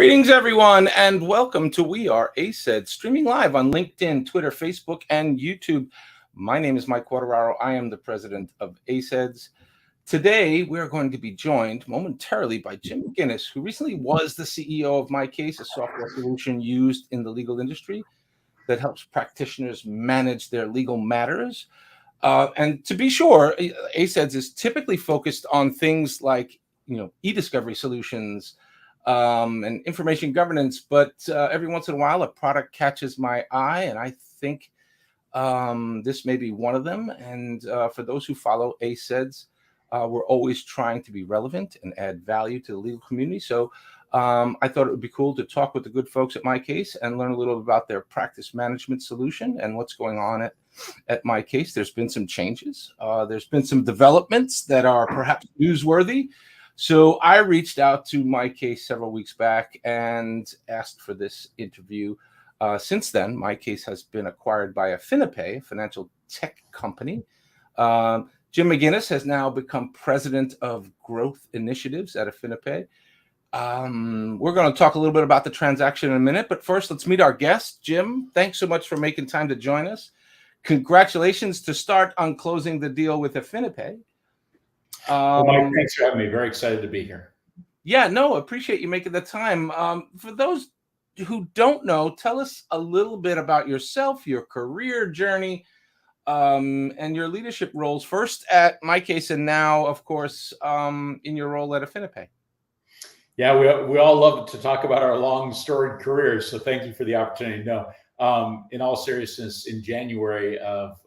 Greetings, everyone, and welcome to We Are ACEDS, streaming live on LinkedIn, Twitter, Facebook, and YouTube. My name is Mike Quartararo. I am the president of ACEDS. Today, we are going to be joined momentarily by Jim McGinnis, who recently was the CEO of MyCase, a software solution used in the legal industry that helps practitioners manage their legal matters. And to be sure, ACEDS is typically focused on things like, e-discovery solutions, and information governance, but every once in a while a product catches my eye, and I think this may be one of them. And for those who follow ACEDS, we're always trying to be relevant and add value to the legal community. So I thought it would be cool to talk with the good folks at MyCase and learn a little about their practice management solution and what's going on at MyCase. There's been some changes. There's been some developments that are perhaps newsworthy. So I reached out to MyCase several weeks back and asked for this interview. Since then, MyCase has been acquired by AffiniPay, a financial tech company. Jim McGinnis has now become president of growth initiatives at AffiniPay. We're going to talk a little bit about the transaction in a minute, but first, let's meet our guest. Jim, thanks so much for making time to join us. Congratulations to start on closing the deal with AffiniPay. Well, Mike, thanks for having me. Very excited to be here. Yeah, no, appreciate you making the time. For those who don't know, tell us a little bit about yourself, your career journey, and your leadership roles, first at MyCase and now, of course, in your role at AffiniPay. Yeah, we all love to talk about our long storied careers, so thank you for the opportunity. No, in all seriousness, in January of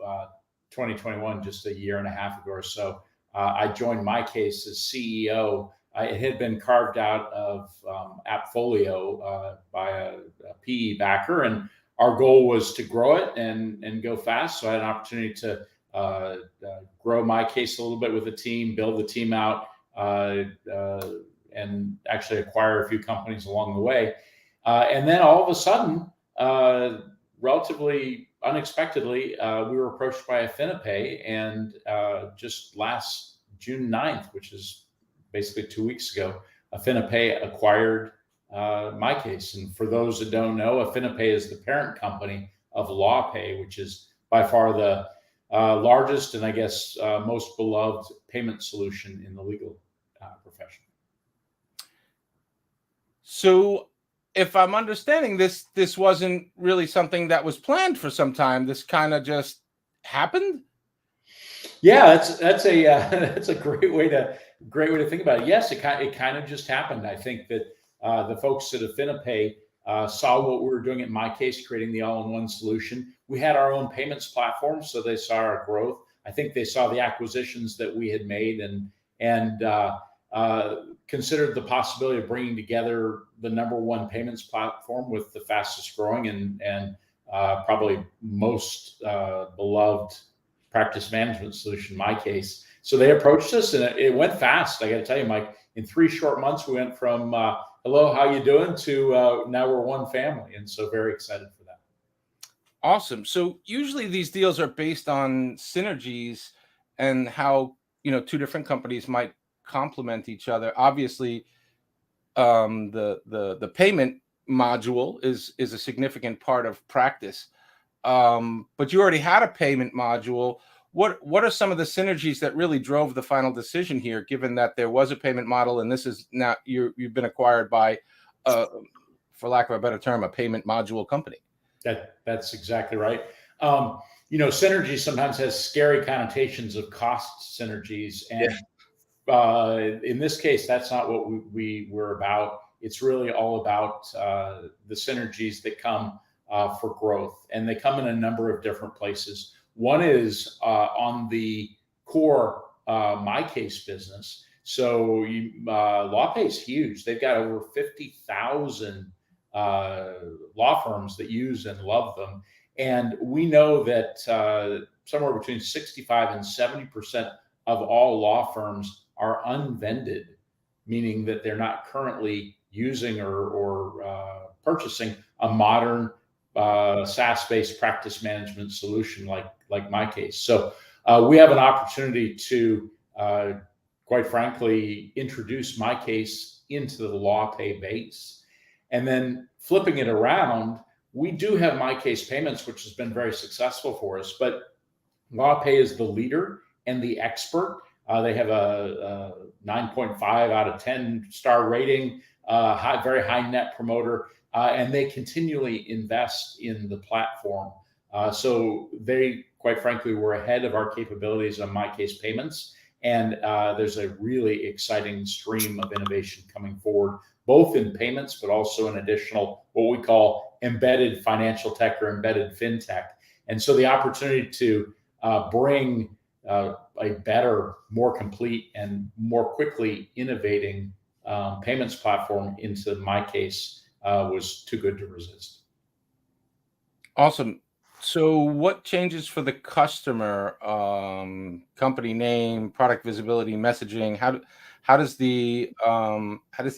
2021, just a year and a half ago or so, I joined MyCase as CEO. It had been carved out of Appfolio by a PE backer, and our goal was to grow it and go fast. So I had an opportunity to grow MyCase a little bit with the team, build the team out, and actually acquire a few companies along the way. And then all of a sudden, relatively unexpectedly, we were approached by AffiniPay, and just last June 9th, which is basically 2 weeks ago, AffiniPay acquired MyCase. And for those that don't know, AffiniPay is the parent company of LawPay, which is by far the largest and I guess most beloved payment solution in the legal profession. So if I'm understanding this wasn't really something that was planned for some time. This kind of just happened. Yeah, that's a great way to think about it. Yes, it kind of just happened. I think that the folks at AffiniPay saw what we were doing at MyCase, creating the all-in-one solution. We had our own payments platform, so they saw our growth. I think they saw the acquisitions that we had made and considered the possibility of bringing together the #1 payments platform with the fastest growing and probably most beloved practice management solution, MyCase. So they approached us, and it went fast. I got to tell you, Mike, in 3 short months, we went from hello, how you doing, to now we're one family. And so very excited for that. Awesome. So usually these deals are based on synergies and how, 2 different companies might complement each other. Obviously, the payment module is a significant part of practice. But you already had a payment module. What are some of the synergies that really drove the final decision here, given that there was a payment model and this is now you've been acquired by, for lack of a better term, a payment module company? That's exactly right. Synergy sometimes has scary connotations of cost synergies, and in this case, that's not what we were about. It's really all about the synergies that come for growth, and they come in a number of different places. One is on the core MyCase business. So LawPay is huge. They've got over 50,000 law firms that use and love them. And we know that somewhere between 65 and 70% of all law firms are unvended, meaning that they're not currently using or purchasing a modern SaaS-based practice management solution like MyCase. So we have an opportunity to, quite frankly, introduce MyCase into the LawPay base. And then flipping it around, we do have My Case Payments, which has been very successful for us, but LawPay is the leader and the expert. They have a 9.5 out of 10 star rating, very high net promoter, and they continually invest in the platform. So they, quite frankly, were ahead of our capabilities on My Case Payments. And there's a really exciting stream of innovation coming forward, both in payments, but also in additional, what we call embedded financial tech or embedded fintech. And so the opportunity to bring a better, more complete, and more quickly innovating payments platform into My Case was too good to resist. Awesome. So what changes for the customer? Company name, product visibility, messaging. How does the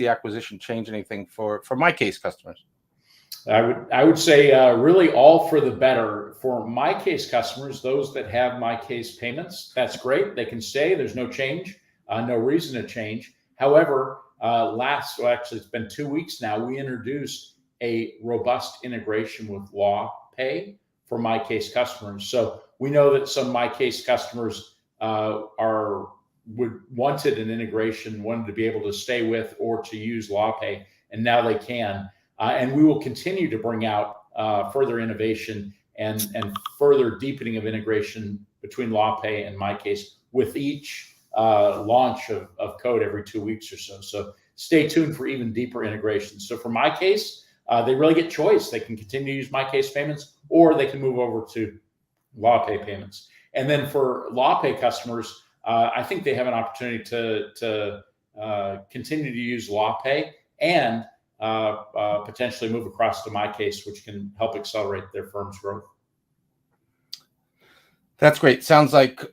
acquisition change anything for My Case customers? I would say really all for the better. For My Case customers, those that have My Case Payments, that's great. They can stay. There's no change, no reason to change. However, actually, it's been 2 weeks now, we introduced a robust integration with LawPay for My Case customers. So we know that some My Case customers wanted an integration, wanted to be able to stay with or to use LawPay, and now they can. And we will continue to bring out further innovation and further deepening of integration between LawPay and My Case with each launch of code every 2 weeks or so. So stay tuned for even deeper integration. So for My Case, they really get choice. They can continue to use My Case Payments, or they can move over to LawPay Payments. And then for LawPay customers, I think they have an opportunity to continue to use LawPay and potentially move across to My Case, which can help accelerate their firm's growth. That's great. Sounds like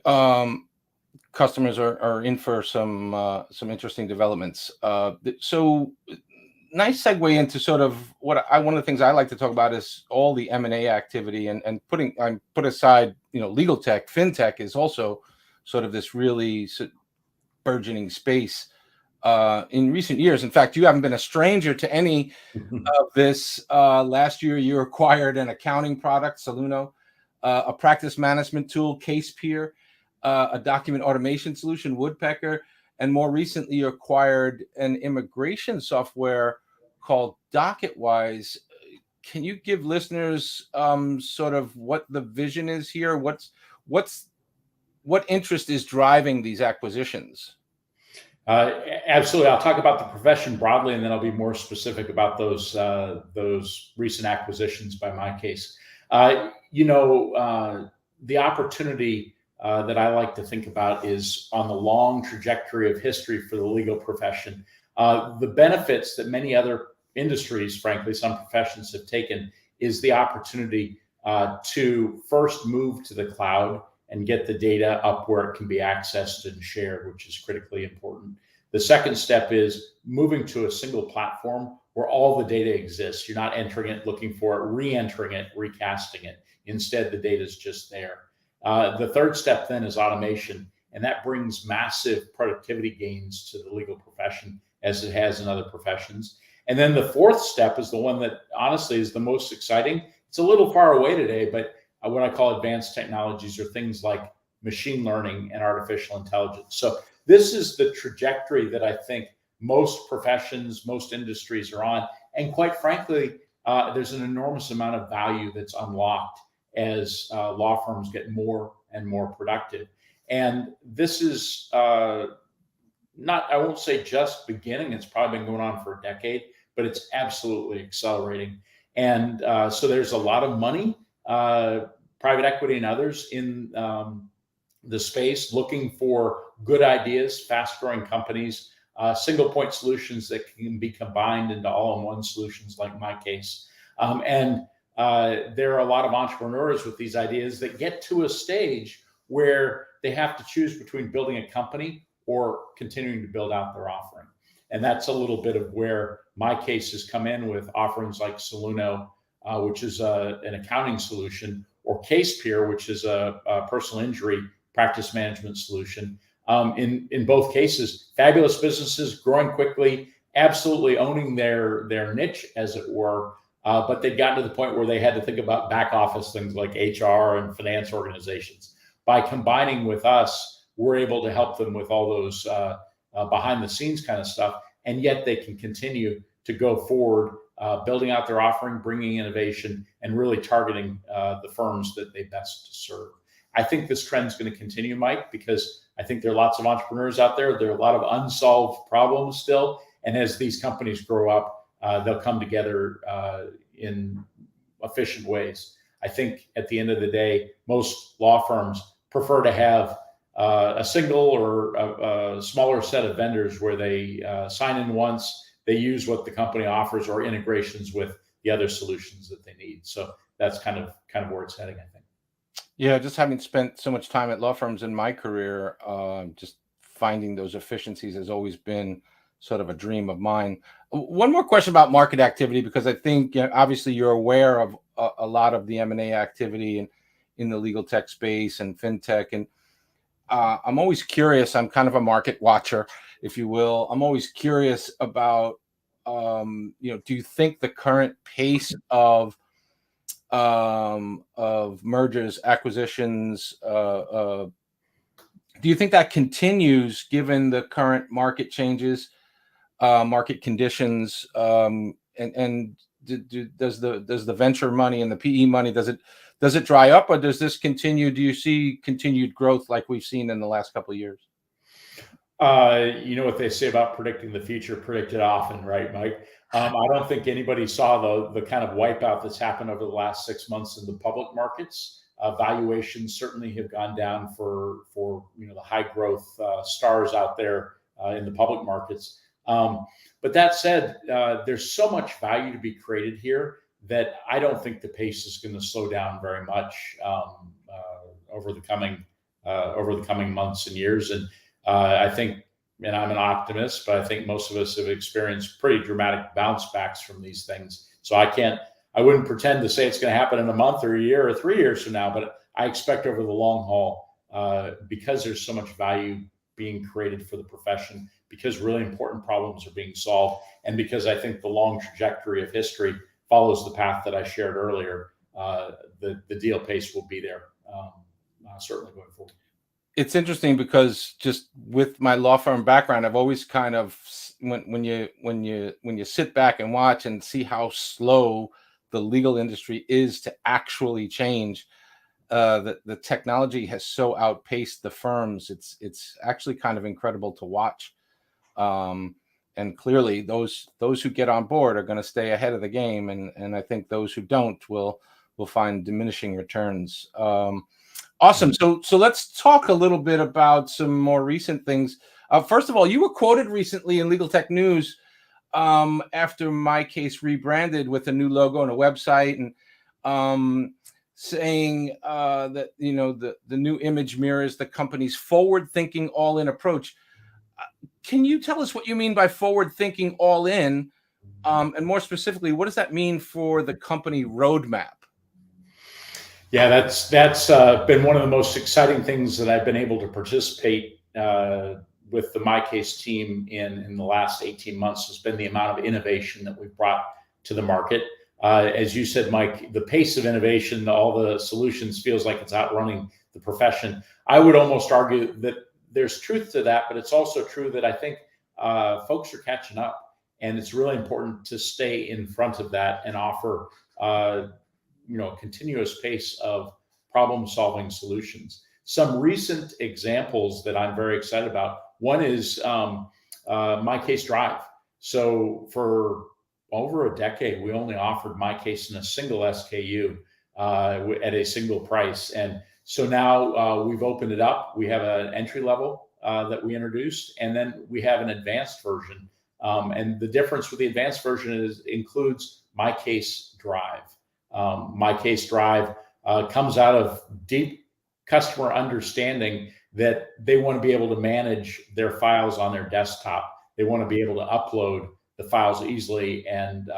customers are in for some interesting developments. So nice segue into sort of one of the things I like to talk about is all the M&A activity and put aside, legal tech, fintech is also sort of this really burgeoning space in recent years. In fact, you haven't been a stranger to any of this. Last year, you acquired an accounting product, Soluno, a practice management tool, CasePeer, a document automation solution, Woodpecker, and more recently, you acquired an immigration software called DocketWise. Can you give listeners sort of what the vision is here? What interest is driving these acquisitions? Absolutely. I'll talk about the profession broadly, and then I'll be more specific about those recent acquisitions by My Case. The opportunity that I like to think about is on the long trajectory of history for the legal profession. The benefits that many other industries, frankly, some professions have taken is the opportunity to first move to the cloud and get the data up where it can be accessed and shared, which is critically important. The second step is moving to a single platform where all the data exists. You're not entering it, looking for it, re-entering it, recasting it. Instead, the data is just there. The third step then is automation, and that brings massive productivity gains to the legal profession as it has in other professions. And then the fourth step is the one that honestly is the most exciting. It's a little far away today, but what I call advanced technologies are things like machine learning and artificial intelligence. So this is the trajectory that I think most professions, most industries are on. And quite frankly, there's an enormous amount of value that's unlocked as law firms get more and more productive. And this is not, I won't say just beginning, it's probably been going on for a decade, but it's absolutely accelerating. And so there's a lot of money, private equity and others in the space looking for good ideas, fast growing companies, single point solutions that can be combined into all-in-one solutions like My Case. And there are a lot of entrepreneurs with these ideas that get to a stage where they have to choose between building a company or continuing to build out their offering. And that's a little bit of where My Case has come in with offerings like Soluno, which is an accounting solution, or CasePeer, which is a personal injury practice management solution. In both cases, fabulous businesses growing quickly, absolutely owning their niche, as it were. But they'd gotten to the point where they had to think about back office things like HR and finance organizations. By combining with us, we're able to help them with all those behind the scenes kind of stuff, and yet they can continue to go forward, building out their offering, bringing innovation, and really targeting the firms that they best serve. I think this trend is going to continue, Mike, because I think there are lots of entrepreneurs out there. There are a lot of unsolved problems still. And as these companies grow up, they'll come together in efficient ways. I think at the end of the day, most law firms prefer to have a single or a smaller set of vendors where they sign in once, they use what the company offers or integrations with the other solutions that they need. So that's kind of where it's heading, I think. Yeah, just having spent so much time at law firms in my career, just finding those efficiencies has always been sort of a dream of mine. One more question about market activity, because I think obviously you're aware of a lot of the M&A activity in the legal tech space and fintech. And I'm always curious. I'm kind of a market watcher, if you will. I'm always curious about, do you think the current pace of mergers, acquisitions, do you think that continues given the current market changes, market conditions, and does the venture money and the PE money, does it dry up, or does this continue? Do you see continued growth like we've seen in the last couple of years? You know what they say about predicting the future, predict it often, right, Mike? I don't think anybody saw the kind of wipeout that's happened over the last 6 months in the public markets. Valuations certainly have gone down for the high growth stars out there in the public markets. But that said, there's so much value to be created here that I don't think the pace is going to slow down very much over the coming months and years. And I think, and I'm an optimist, but I think most of us have experienced pretty dramatic bounce backs from these things. So I wouldn't pretend to say it's going to happen in a month or a year or 3 years from now, but I expect over the long haul, because there's so much value being created for the profession, because really important problems are being solved, and because I think the long trajectory of history follows the path that I shared earlier, the deal pace will be there, certainly going forward. It's interesting because just with my law firm background, I've always kind of, when you sit back and watch and see how slow the legal industry is to actually change, the technology has so outpaced the firms. It's actually kind of incredible to watch. And clearly those who get on board are going to stay ahead of the game. And I think those who don't will find diminishing returns. Awesome. So let's talk a little bit about some more recent things. First of all, you were quoted recently in Legal Tech News after My Case rebranded with a new logo and a website, and saying that the new image mirrors the company's forward-thinking, all-in approach. Can you tell us what you mean by forward-thinking, all-in, and more specifically, what does that mean for the company roadmap? Yeah, that's been one of the most exciting things that I've been able to participate with the My Case team in the last 18 months, has been the amount of innovation that we've brought to the market. As you said, Mike, the pace of innovation, all the solutions, feels like it's outrunning the profession. I would almost argue that there's truth to that, but it's also true that I think folks are catching up, and it's really important to stay in front of that and offer continuous pace of problem-solving solutions. Some recent examples that I'm very excited about. One is My Case Drive. So for over a decade, we only offered My Case in a single SKU at a single price. And so now we've opened it up. We have an entry level that we introduced, and then we have an advanced version. And the difference with the advanced version includes My Case Drive. My Case Drive comes out of deep customer understanding that they want to be able to manage their files on their desktop. They want to be able to upload the files easily and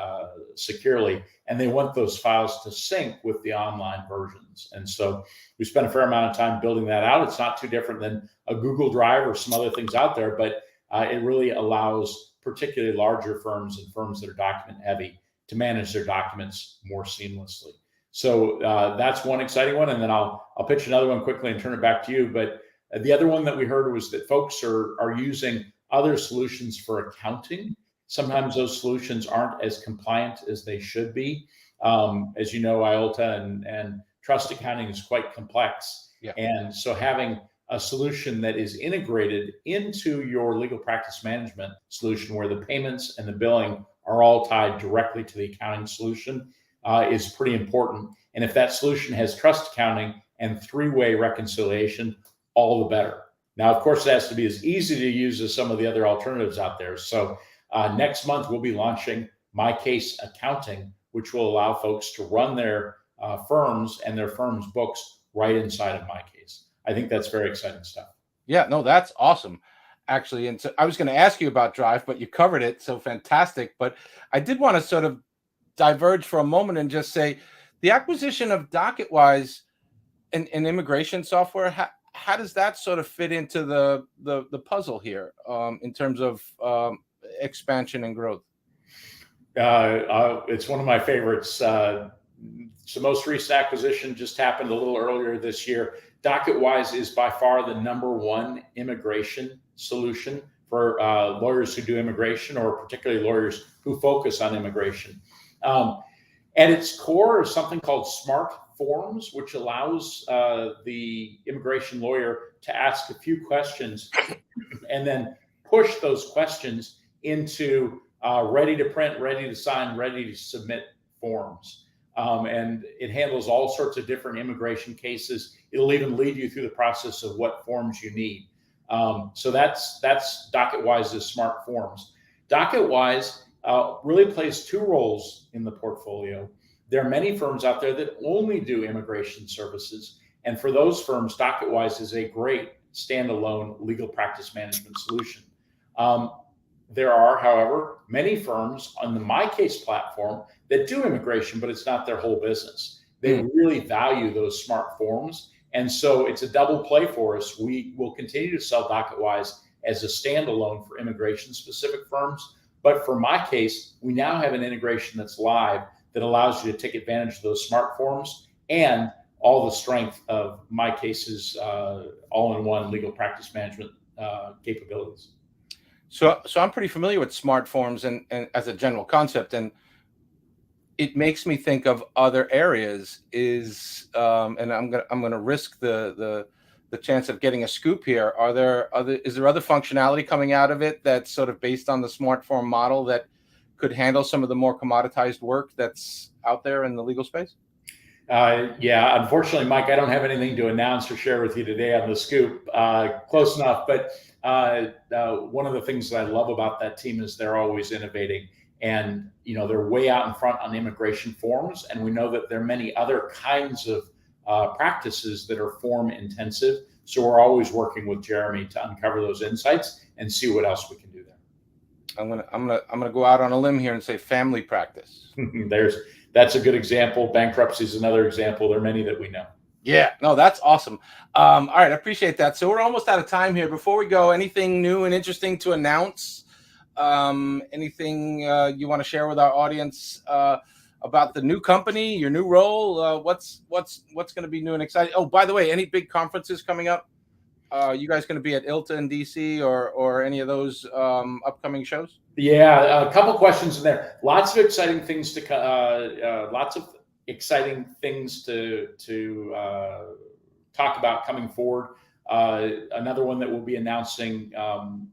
securely, and they want those files to sync with the online versions. And so we spent a fair amount of time building that out. It's not too different than a Google Drive or some other things out there, but it really allows particularly larger firms and firms that are document heavy to manage their documents more seamlessly. So that's one exciting one. And then I'll pitch another one quickly and turn it back to you. But the other one that we heard was that folks are using other solutions for accounting. Sometimes those solutions aren't as compliant as they should be. As you know, IOLTA and trust accounting is quite complex. Yeah. And so having a solution that is integrated into your legal practice management solution where the payments and the billing are all tied directly to the accounting solution is pretty important. And if that solution has trust accounting and three-way reconciliation, all the better. Now, of course, it has to be as easy to use as some of the other alternatives out there. So next month, we'll be launching My Case Accounting, which will allow folks to run their firms and their firms' books right inside of My Case. I think that's very exciting stuff. Yeah, no, that's awesome, actually. And so I was going to ask you about Drive, but you covered it. So fantastic. But I did want to sort of diverge for a moment and just say the acquisition of DocketWise and immigration software, how does that sort of fit into the puzzle here in terms of expansion and growth? It's one of my favorites. The most recent acquisition just happened a little earlier this year. DocketWise is by far the #1 immigration solution for lawyers who do immigration, or particularly lawyers who focus on immigration. At its core is something called Smart Forms, which allows the immigration lawyer to ask a few questions and then push those questions into ready to print, ready to sign, ready to submit forms. And it handles all sorts of different immigration cases. It'll even lead you through the process of what forms you need. So that's DocketWise's Smart Forms. DocketWise really plays two roles in the portfolio. There are many firms out there that only do immigration services. And for those firms, DocketWise is a great standalone legal practice management solution. There are, however, many firms on the My Case platform that do immigration, but it's not their whole business. They really value those Smart Forms. And so it's a double play for us. We will continue to sell DocketWise as a standalone for immigration-specific firms. But for My Case, we now have an integration that's live that allows you to take advantage of those Smart Forms and all the strength of My Case's all-in-one legal practice management capabilities. So I'm pretty familiar with Smart Forms and as a general concept, and it makes me think of other areas. And I'm gonna risk the chance of getting a scoop here. Is there other functionality coming out of it that's sort of based on the Smart Form model that could handle some of the more commoditized work that's out there in the legal space? Yeah, unfortunately, Mike, I don't have anything to announce or share with you today on the scoop. Close enough, but one of the things that I love about that team is they're always innovating, and they're way out in front on immigration forms, and we know that there are many other kinds of practices that are form intensive. So we're always working with Jeremy to uncover those insights and see what else we can do there. I'm gonna go out on a limb here and say family practice. That's a good example. Bankruptcy is another example. There are many that we know. Yeah, no, that's awesome. All right, I appreciate that. So we're almost out of time here. Before we go, anything new and interesting to announce? Anything you want to share with our audience about the new company, your new role? What's going to be new and exciting? Oh, by the way, any big conferences coming up? You guys going to be at ILTA in DC or any of those upcoming shows? Yeah, a couple questions in there. Lots of exciting things to talk about coming forward. Another one that we'll be announcing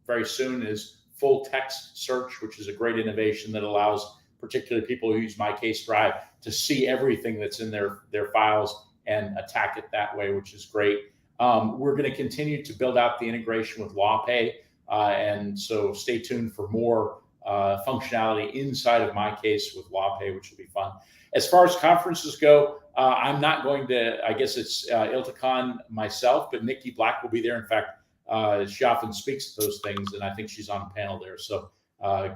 very soon is full text search, which is a great innovation that allows particularly people who use My Case Drive to see everything that's in their files and attack it that way, which is great. We're going to continue to build out the integration with LawPay. And so stay tuned for more functionality inside of My Case with LawPay, which will be fun. As far as conferences go, I'm not going to, I guess it's ILTACon myself, but Nikki Black will be there. In fact, she often speaks to those things, and I think she's on the panel there. So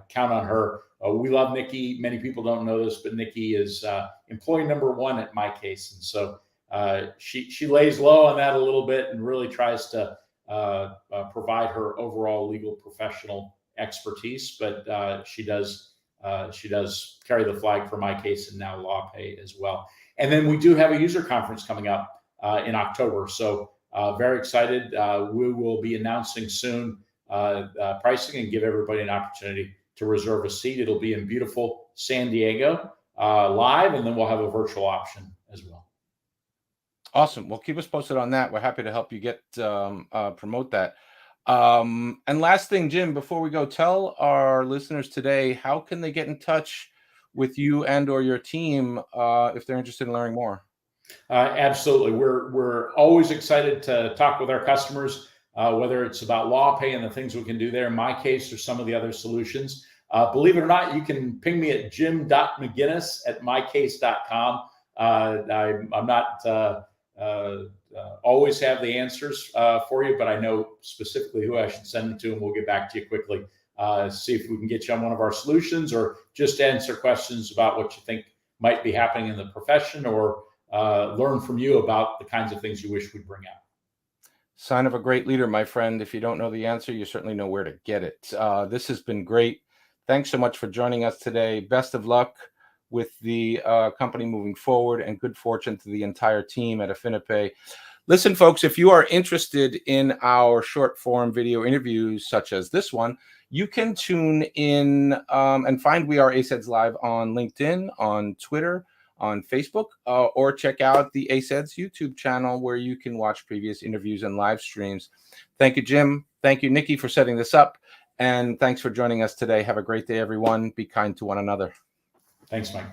count on her. We love Nikki. Many people don't know this, but Nikki is employee #1 at My Case. And so she lays low on that a little bit and really tries to provide her overall legal professional expertise, but she does carry the flag for my case and now LawPay as well. And then we do have a user conference coming up in October. So very excited. We will be announcing soon pricing and give everybody an opportunity to reserve a seat. It'll be in beautiful San Diego live, and then we'll have a virtual option as well. Awesome. Well, keep us posted on that. We're happy to help you get promote that. And last thing, Jim, before we go, tell our listeners today, how can they get in touch with you and or your team if they're interested in learning more? Absolutely. We're always excited to talk with our customers, whether it's about LawPay and the things we can do there, in my case, or some of the other solutions. Believe it or not, you can ping me at jim.mcginnis@mycase.com. I'm not always have the answers for you, but I know specifically who I should send them to, and we'll get back to you quickly. See if we can get you on one of our solutions, or just answer questions about what you think might be happening in the profession, or learn from you about the kinds of things you wish we'd bring out. Sign of a great leader, my friend. If you don't know the answer, you certainly know where to get it. This has been great. Thanks so much for joining us today. Best of luck with the company moving forward, and good fortune to the entire team at AffiniPay. Listen, folks, if you are interested in our short form video interviews such as this one, you can tune in and find We Are ACEDS Live on LinkedIn, on Twitter, on Facebook, or check out the ACEDS YouTube channel where you can watch previous interviews and live streams. Thank you, Jim. Thank you, Nikki, for setting this up. And thanks for joining us today. Have a great day, everyone. Be kind to one another. Thanks, Mike.